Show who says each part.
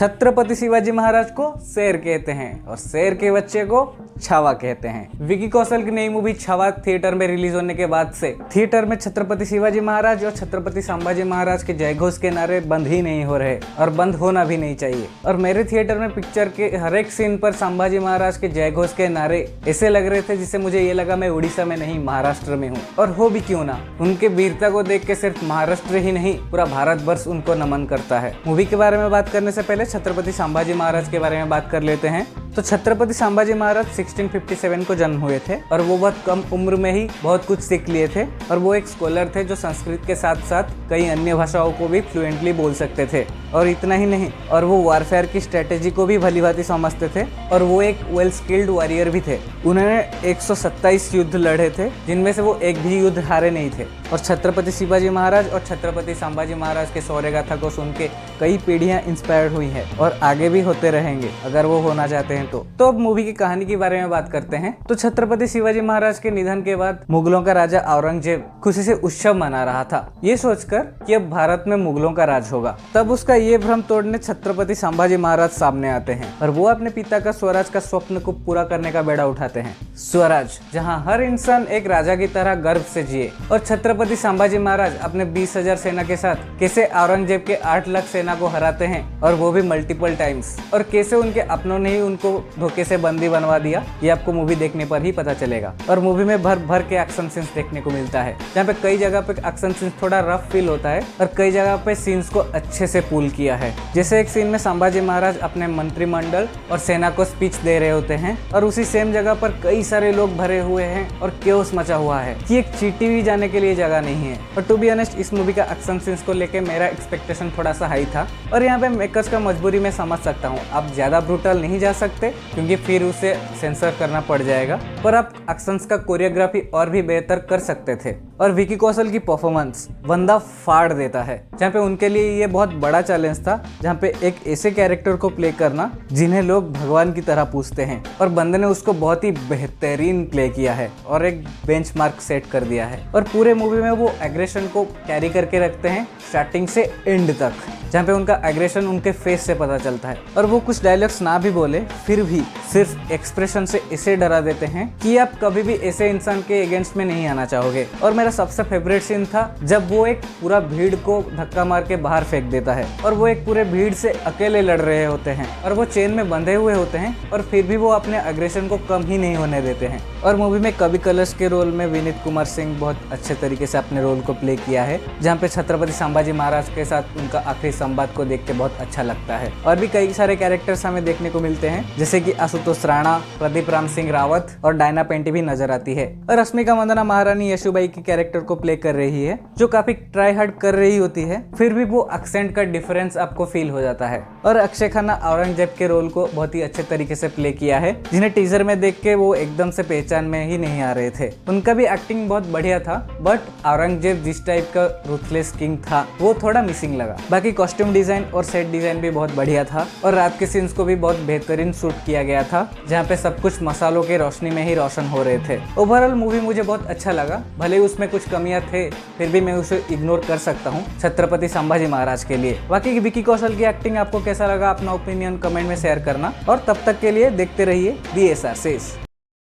Speaker 1: छत्रपति शिवाजी महाराज को शेर कहते हैं और शेर के बच्चे को छावा कहते हैं। विकी कौशल की नई मूवी छावा थिएटर में रिलीज होने के बाद से थिएटर में छत्रपति शिवाजी महाराज और छत्रपति संभाजी महाराज के जयघोष के नारे बंद ही नहीं हो रहे और बंद होना भी नहीं चाहिए। और मेरे थिएटर में पिक्चर के हर एक सीन पर संभाजी महाराज के जयघोष के नारे ऐसे लग रहे थे जिससे मुझे ये लगा मैं उड़ीसा में नहीं महाराष्ट्र में हूँ। और हो भी क्यों ना, उनके वीरता को देख के सिर्फ महाराष्ट्र ही नहीं पूरा भारत वर्ष उनको नमन करता है। मूवी के बारे में बात करने से पहले छत्रपति संभाजी महाराज के बारे में बात कर लेते हैं। तो छत्रपति संभाजी महाराज 1657 को जन्म हुए थे और वो बहुत कम उम्र में ही बहुत कुछ सीख लिए थे। और वो एक स्कॉलर थे जो संस्कृत के साथ साथ कई अन्य भाषाओं को भी फ्लुएंटली बोल सकते थे। और इतना ही नहीं, और वो वॉरफेयर की स्ट्रेटेजी को भी भली भांति समझते थे और वो एक वेल स्किल्ड वॉरियर भी थे। उन्होंने 127 युद्ध लड़े थे जिनमें से वो एक भी युद्ध हारे नहीं थे। और छत्रपति शिवाजी महाराज और छत्रपति संभाजी महाराज के शौर्य गाथा को सुन के कई पीढ़ियां इंस्पायर्ड हुई हैं और आगे भी होते रहेंगे अगर वो होना चाहते हैं तो अब मूवी की कहानी के बारे में बात करते हैं। तो छत्रपति शिवाजी महाराज के निधन के बाद मुगलों का राजा औरंगजेब खुशी से उत्सव मना रहा था, ये सोचकर कि अब भारत में मुगलों का राज होगा। तब उसका ये भ्रम तोड़ने छत्रपति संभाजी महाराज सामने आते हैं और वो अपने पिता का स्वराज का स्वप्न को पूरा करने का बेड़ा उठाते हैं। स्वराज जहाँ हर इंसान एक राजा की तरह गर्व से जिए। और छत्रपति संभाजी महाराज अपने 20,000 सेना के साथ कैसे औरंगजेब के 8 लाख सेना को हराते हैं और वो भी मल्टीपल टाइम्स, और कैसे उनके अपनों ने ही उनको धोखे से बंदी बनवा दिया, ये आपको मूवी देखने पर ही पता चलेगा। और मूवी में भर भर के एक्शन सीन्स देखने को मिलता है, जहाँ पे कई जगह पे एक्शन सीन्स थोड़ा रफ फील होता है और कई जगह पे सीन्स को अच्छे से पूल किया है। जैसे एक सीन में संभाजी महाराज अपने मंत्रिमंडल और सेना को स्पीच दे रहे होते हैं और उसी सेम जगह पर कई सारे लोग भरे हुए हैं और केओस मचा हुआ है कि एक चींटी भी जाने के लिए जगह नहीं है। और टू बी ऑनेस्ट, इस मूवी का एक्शन सीन्स को लेके मेरा एक्सपेक्टेशन थोड़ा सा हाई था और यहाँ पे मेकर्स का मजबूरी में समझ सकता हूँ। आप ज्यादा ब्रूटल नहीं जा सकते क्योंकि फिर उसे सेंसर करना पड़ जाएगा, पर आप एक्शंस का कोरियोग्राफी और भी बेहतर कर सकते थे। और विकी कौशल की परफॉर्मेंस बंदा फाड़ देता है, जहाँ पे उनके लिए ये बहुत बड़ा चैलेंज था, जहाँ पे एक ऐसे कैरेक्टर को प्ले करना जिन्हें लोग भगवान की तरह पूजते हैं। और बंदे ने उसको बहुत ही बेहतरीन प्ले किया है और एक बेंचमार्क सेट कर दिया है। और पूरे मूवी में वो एग्रेशन को कैरी करके रखते हैं स्टार्टिंग से एंड तक, जहाँ पे उनका एग्रेशन उनके फेस से पता चलता है। और वो कुछ डायलॉग्स ना भी बोले फिर भी सिर्फ एक्सप्रेशन से ऐसे डरा देते हैं कि आप कभी भी ऐसे इंसान के अगेंस्ट में नहीं आना चाहोगे। और मेरा सबसे फेवरेट सीन था जब वो एक पूरा भीड़ को धक्का मार के बाहर फेंक देता है और वो एक पूरे भीड़ से अकेले लड़ रहे होते हैं और वो चेन में बंधे हुए होते हैं और फिर भी वो अपने एग्रेशन को कम ही नहीं होने देते हैं। और मूवी में कवि कलश के रोल में विनीत कुमार सिंह बहुत अच्छे तरीके से अपने रोल को प्ले किया है, जहाँ पे छत्रपति संभाजी महाराज के साथ उनका आखिरी संवाद को देख के बहुत अच्छा लगता है। और भी कई सारे कैरेक्टर्स हमें देखने को मिलते हैं, जैसे कि आशुतोष राणा, प्रदीप राम सिंह रावत और डायना पेंटी भी नजर आती है। और रश्मिका मंदाना महारानी यशुबाई की कैरेक्टर को प्ले कर रही है, जो काफी ट्राई हार्ड कर रही होती है, फिर भी वो एक्सेंट का डिफरेंस आपको फील हो जाता है। और अक्षय खन्ना औरंगजेब के रोल को बहुत ही अच्छे तरीके से प्ले किया है, जिन्हें टीजर में देख के वो एकदम से पहचान में ही नहीं आ रहे थे। उनका भी एक्टिंग बहुत बढ़िया था, बट औरंगजेब जिस टाइप का रूथलेस किंग था वो थोड़ा मिसिंग लगा। बाकी कॉस्ट्यूम डिजाइन और सेट डिजाइन भी बहुत बढ़िया था और रात के सीन्स को भी बहुत बेहतरीन शूट किया गया था, जहाँ पे सब कुछ मसालों के रोशनी में ही रोशन हो रहे थे। ओवरऑल मूवी मुझे बहुत अच्छा लगा, भले ही उसमें कुछ कमियां थे फिर भी मैं उसे इग्नोर कर सकता हूँ छत्रपति संभाजी महाराज के लिए। बाकी विकी कौशल की एक्टिंग आपको कैसा लगा, अपना ओपिनियन कमेंट में शेयर करना और तब तक के लिए देखते रहिए BSR सेज।